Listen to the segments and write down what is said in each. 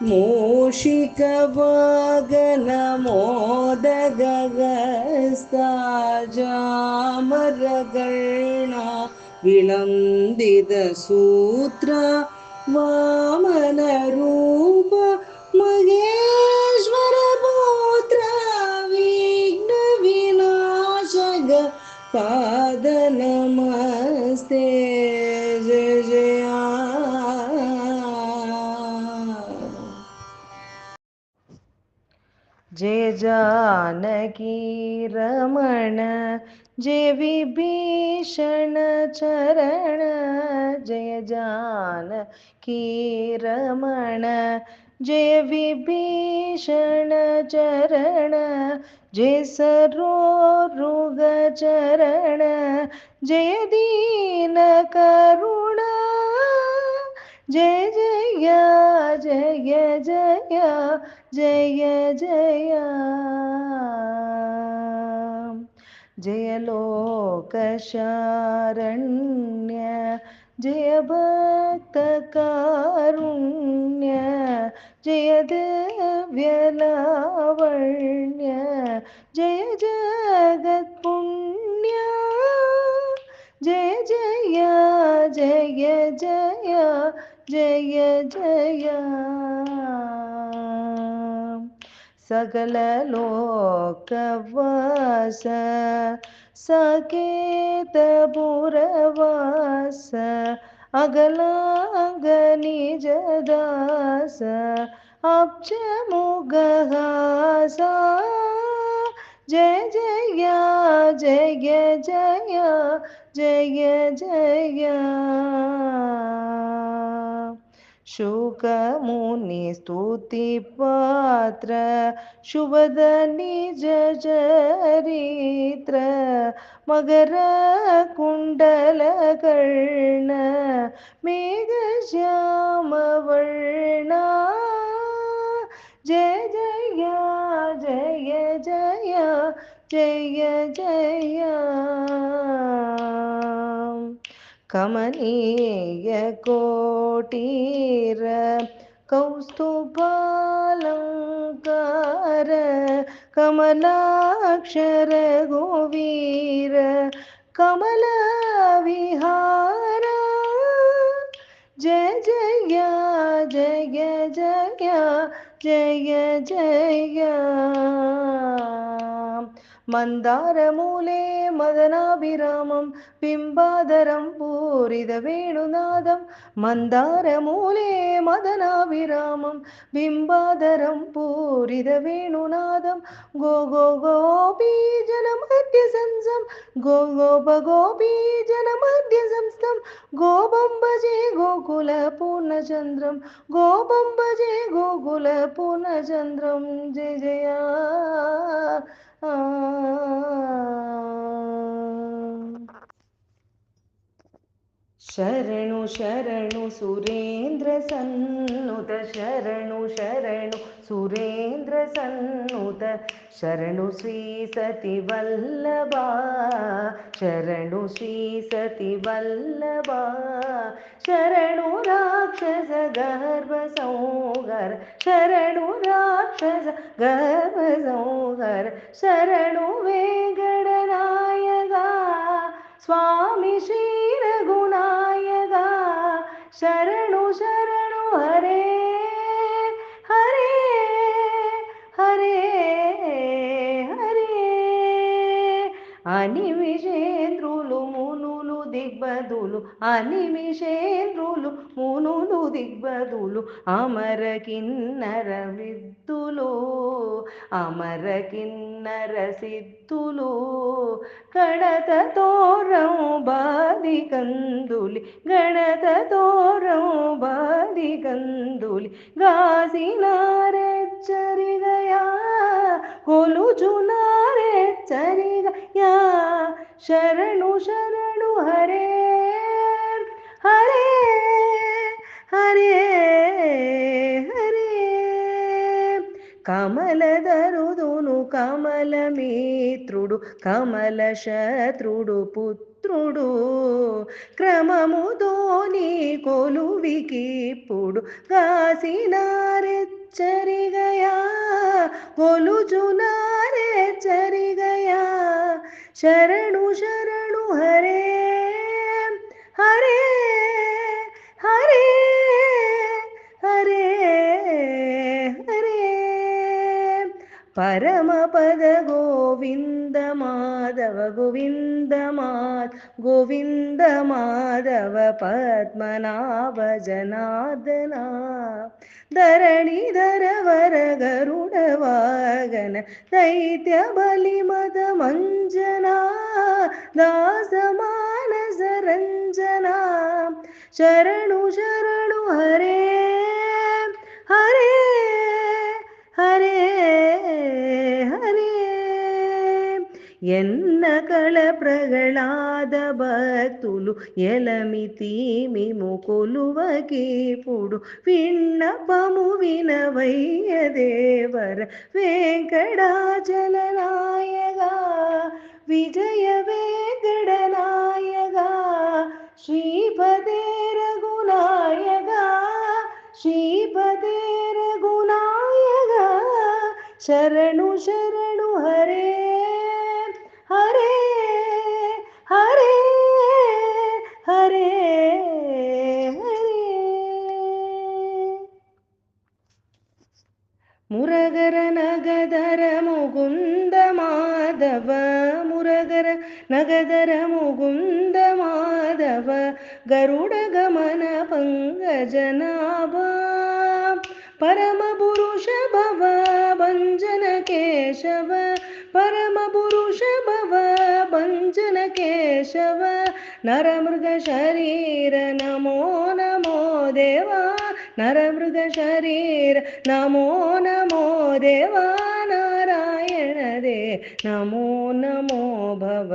मूषिकवागन मोदगगस्ता जामरगर्णा विलम्बितसूत्र वामनरूप महेश्वरपुत्र विघ्नविनाशक पाद नमस्ते जय जय जय जानकी रमण जय विभीषण चरण जय जानकी रमण जय विभीषण चरण जय सरोरुग चरण जय दीन करुणा जय जय जय जय जय जय जय लोकशारण्य जय भक्त कारुण्य जय दिव्य लावण्य जय जगत्पुण्य जय जय जय जय जय जय सकल लोकवास सकेत पुरवास अगलांग निज दास अब्ज मुगहासा जय जय जय जय जय जय शुकमुनि स्तुति पात्र शुभद निज चरित्र मगर कुंडल कर्ण मेघ श्याम वर्णा जय जय जय जय जय जय कमनीय कोटीर कौस्तुभालंकार कमलाक्षर गोवीर कमल विहार जय जय जय जय जय जय मन्दारमूले मदनाभिरामं बिम्बाधरं पूरितवेणुनादं मन्दारमूले मदनाभिरामं बिम्बाधरं पूरितवेणुनादं गो गो गोपीजनमध्यसंसं गो गोपगोपीजनमध्यसंस्थं गोपं भजे गोकुलपूर्णचन्द्रं गोपं भजे गोकुलपूर्णचन्द्रं जय जय ಶರಣು ಶರಣು ಸುರೇಂದ್ರ ಸನ್ನುತ ಶರಣು ಶರಣು ಸುರೇಂದ್ರ ಸನ್ನುತ ಶರಣು ಶ್ರೀ ಸತಿ ವಲ್ಲಭ ಶರಣು ಶ್ರೀ ಸತಿ ವಲ್ಲಭ ಶರಣು ರಾಕ್ಷಸ ಗರ್ಭ ಸಂಹರ ಶರಣು ರಾಕ್ಷಸ ಗರ್ಭ ಸಂಹರ ಶರಣು ವೇಂಕಟನಾಯಕ स्वामी श्री रघुनायका शरणु शरणु हरे हरे हरे हरे అనిమిషేంద్రులు మునులు దిగ్బదులు అనిమిషేంద్రులు మునులు దిగ్బదులు అమర కిన్నర విద్దులు అమర కిన్నర సిద్ధులు గణత తోరం బాది కందులి గణత తోరం బాది కందులి గాసినారెచ్చరిగయా కొలుచునారెచ్చరిగయా ಶರಣು ಶರಣು ಹರೇ ಹರೇ ಹರೇ ಹರೇ కమలదరుదును కమల మిత్రుడు కమల శత్రుడు పుత్రుడు క్రమముతోని కొలువికిప్పుడు కాసినారెచ్చరిగయా ಗೊಲುಜುನಾರೆ ಚರಿಗಯ ಶರಣು ಶರಣು ಹರೇ ಹರೇ ಹರೇ ಹರೇ ಹರೇ ಪರಮ ಪದ ಗೋವಿಂದ ಮಾಧವ ಗೋವಿಂದ ಗೋವಿಂದ ಮಾಧವ ಪದ್ಮನಾಭ ಜನಾರ್ದನ ಧರಣಿಧರ ವರ ಗರುಡ ವಾಗನ ದೈತ್ಯ ಬಲಿ ಮದ ಮಂಜನಾ ದಾಸ ಮಾನಸ ರಂಜನಾ ಶರಣು ಶರಣು ಹರೇ ಹರೇ ಹರೇ ಹರೇ ಎನ್ನ ಕಳ ಪ್ರಗಳಾದ ಭಕ್ತುಲು ಎಲಮಿತಿ ಮಿಮು ಕೊಲುವಗೆ ಪುಡು ವಿಣ್ಣಪಮು ವಿನವಯ್ಯ ದೇವರ ವೆಂಕಟಾಚಲ ನಾಯಕ ವಿಜಯ ವೆಂಕಟ ನಾಯಕ ಶ್ರೀಪದೇ ರಘುನಾಯಕ ಶ್ರೀಪದೇ ರಘುನಾಯಕ ಶರಣು ಶರಣು ಹರೇ ಹರೇ ಹರೇ ಹರೇ ಹರೇ ಮುರಗರ ನಗದರ ಮುಗುಂದ ಮಾಧವ ಮುರಗರ ನಗದರ ಮುಗುಂದ ಮಾಧವ ಗರುಡ ಗಮನ ಪಂಕಜನಾಭ ಪರಮ ಪುರುಷ ಭವ ಭಂಜನ ಕೇಶವ ಪರಮ ಪುರುಷ ಭವ ಭಂಜನ ಕೇಶವ ನರಮೃಗ ಶರೀರ ನಮೋ ನಮೋ ದೇವಾ ನರಮೃಗ ಶರೀರ ನಮೋ ನಮೋ ದೇವಾ ನಾರಾಯಣ ದೇ ನಮೋ ನಮೋ ಭವ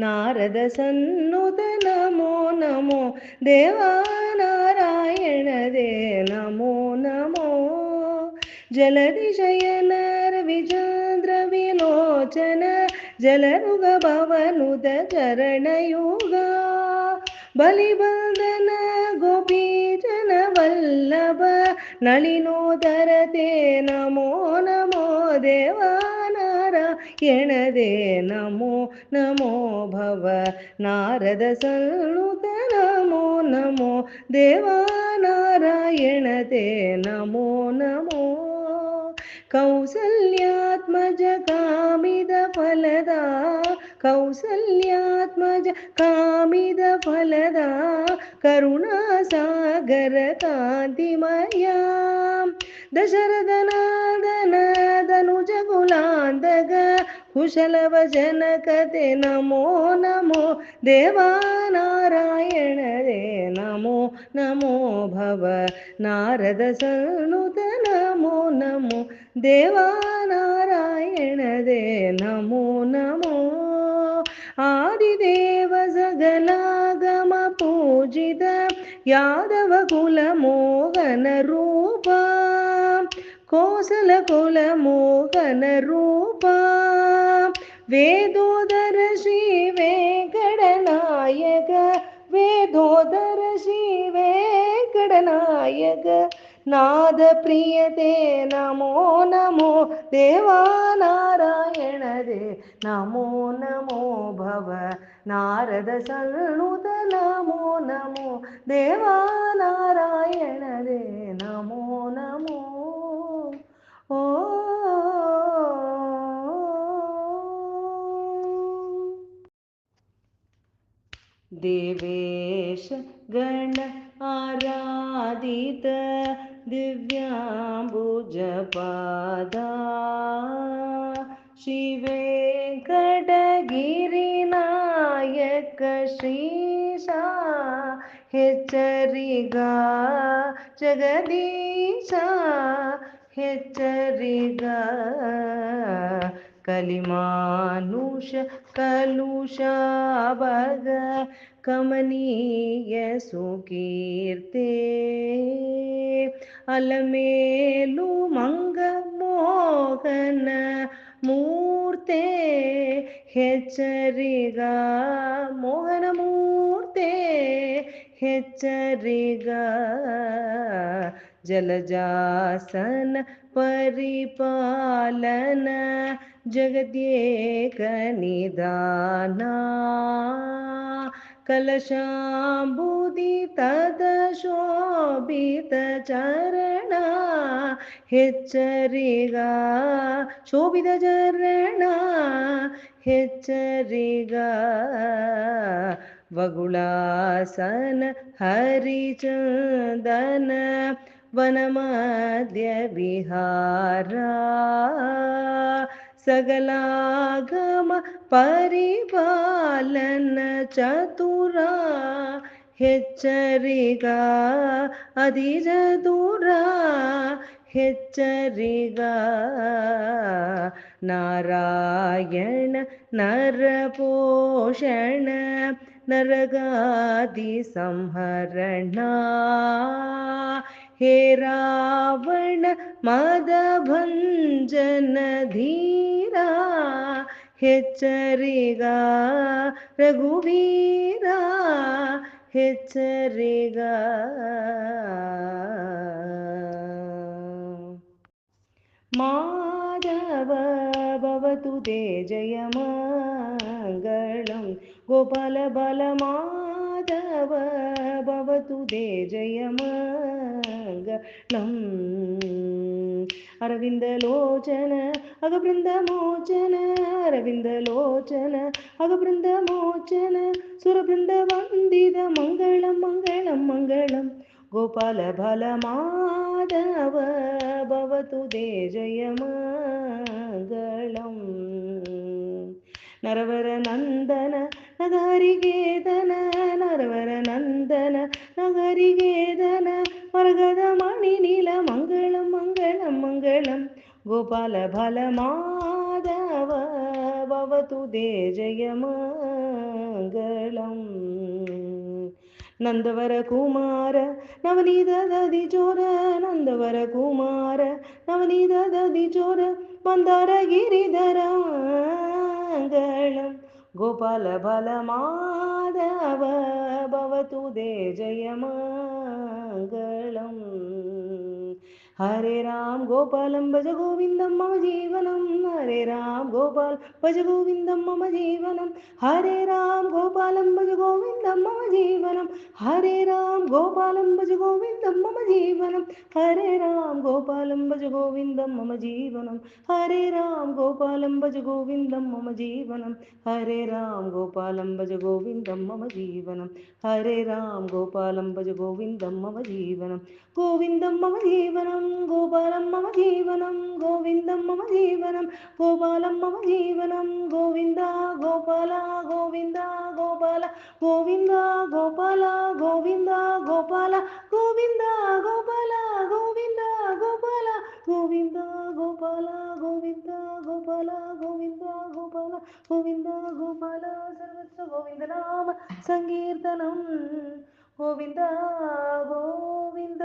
ನಾರದ ಸನ್ನುತ ನಮೋ ನಮೋ ದೇವಾ ನಾರಾಯಣ ದೇ ನಮೋ ನಮೋ ಜಲಧಿ ಶಯನ ರವಿಚಂದ್ರ ವಿಲೋಚನ ಜಲರುಗ ಭವನುತ ಚರಣಯುಗ ಬಲಿಬಂಧನ ಗೋಪೀಜನ ವಲ್ಲಭ ನಳಿನೋದರ ತೇ ನಮೋ ನಮೋ ದೇವಾ ನಾರಾಯಣ ದೇ ನಮೋ ನಮೋ ಭವ ನಾರದ ಸನ್ನುತ ನಮೋ ನಮೋ ದೇವಾ ನಾರಾಯಣ ದೇ ನಮೋ ನಮೋ ಕೌಸಲ್ಯಾತ್ಮಜ ಕಾಮಿದ ಫಲದ ಕೌಸಲ್ಯಾತ್ಮಜ ಕಾಮಿದ ಫಲದ ಕರುಣಾಸಾಗರ ಕಾಂತಿಮಯ ದಶರಥನಾದನ ಧನುಜ ಕುಲಾಂತಕ ಕುಶಲವ ಜನಕತೆ ನಮೋ ನಮೋ ದೇವಾ ನಾರಾಯಣ ರೇ ನಮೋ ನಮೋ ಭವ ನಾರದ ಸನ್ನುತ ನಮೋ ನಮೋ ದೇವಾ ನಾರಾಯಣ ದೇ ನಮೋ ನಮೋ ಆದಿದೇವ ಸಗಲಾಗಮ ಪೂಜಿತ ಯಾದವ ಕುಲ ಮೋಹನ ರೂಪ ಕೋಸಲ ಕುಲ ಮೋಹನ ರೂಪ ವೇದೋದರ ಶ್ರೀ ವೆಂಕಟನಾಯಕ ವೇದೋದರ ಶ್ರೀ ವೆಂಕಟನಾಯಕ ನಾದ ಪ್ರಿಯತೆ ನಮೋ ನಮೋ ದೇವಾ ನಾರಾಯಣ ದೇ ನಮೋ ನಮೋ ಭವ ನಾರದ ಸನ್ನುತ ನಮೋ ನಮೋ ದೇವಾ ನಾರಾಯಣ ದೇ ನಮೋ ನಮೋ ಓ ದೇವೇಶ ಗಣ ಆರಾಧಿತ ದಿವ್ಯಾಂಬುಜ ಪಾದ ಶ್ರೀ ವೆಂಕಟಗಿರಿ ನಾಯಕ ಶ್ರೀಶ ಹೆಚ್ಚರಿಗ ಜಗದೀಶ ಹೆಚ್ಚರಿಗ ಕಲಿಮಾನುಷ ಕಲುಷ ಭಗ ಕಮನೀಯ ಸುಕೀರ್ತೆ ಅಲಮೇಲು ಮಂಗ ಮೋಹನ ಮೂರ್ತೆ ಹೆಚ್ಚರಿಗ ಮೋಹನ ಮೂರ್ತೆ ಹೆಚ್ಚರಿಗ जलजासन परिपालन जगद्येक निदाना कलशाम्बुदि तदशोभित चरण ಹೆಚ್ಚರಿಗ ಶೋಭಿತ ಚರಣ ಹೆಚ್ಚರಿಗ वगुलासन हरिचंदन वनमध्य विहारा सगलागम परिपालन चतुरा ಹೆಚ್ಚರಿಗ ಅಧಿಜದುರ ಹೆಚ್ಚರಿಗ ನಾರಾಯಣ ನರಪೋಷಣ ನರಗಾದಿ ಸಂಹರಣ ಹೇ ರಾವಣ ಮದಭಂಜನ ಧೀರ ಹೆಚ್ಚರಿಗ ರಘುವೀರ ಹೆಚ್ಚರಿಗ माधव भवतु ते जयमङ्गलं गोपाल बल माधव भवतु ते जयमङ्गलम् अरविन्दलोचन अगबृन्दमोचन अरविन्दलोचन अगबृन्दमोचन सुरबृन्दवन्दित मङ्गलं मङ्गलं मङ्गलं गोपाल बल माधव भवतु ते जयमङ्गलम् नरवर नन्दन नगरिगेदन नरवर नन्दन नगरिगेदन वर्गद मणि नील मङ्गलं मङ्गलं मङ्गलं गोपाल बल माधव भवतु ते जयमङ्गलम् नंदवर कुमार नवनीत दधि चोर नंदवर कुमार नवनीत दधि चोर मंदार गिरिधर मंगलम गोपाल बल माधव भवतु ते जयमङ्गलम् हरे राम गोपालं भज गोविन्दं मम जीवनं हरे राम गोपाल भज गोविन्दं मम जीवनं हरे राम गोपालं भज गोविन्दं मम जीवनं हरे राम गोपालं भज गोविन्दं मम जीवनं हरे राम गोपालं भज गोविन्दं मम जीवनं हरे राम गोपालं भज गोविन्दं मम जीवनं हरे राम गोपालं भज गोविन्दं मम जीवनं हरे राम गोपालं भज गोविन्दं मम जीवनं गोविन्दं मम जीवनं गोपालं मम जीवनं गोविन्दं मम जीवनं गोपालं मम जीवनं गोविन्द गोपाल गोविन्द गोपाल गोविन्द गोपाल गोविन्द गोपाल गोविन्द गोपाल गोविन्द गोपाल गोविन्द गोपाल गोविन्द गोपाल गोविन्द गोपाल गोविन्द गोपाल सर्वत्र गोविन्द नाम संकीर्तनं गोविन्द गोविन्द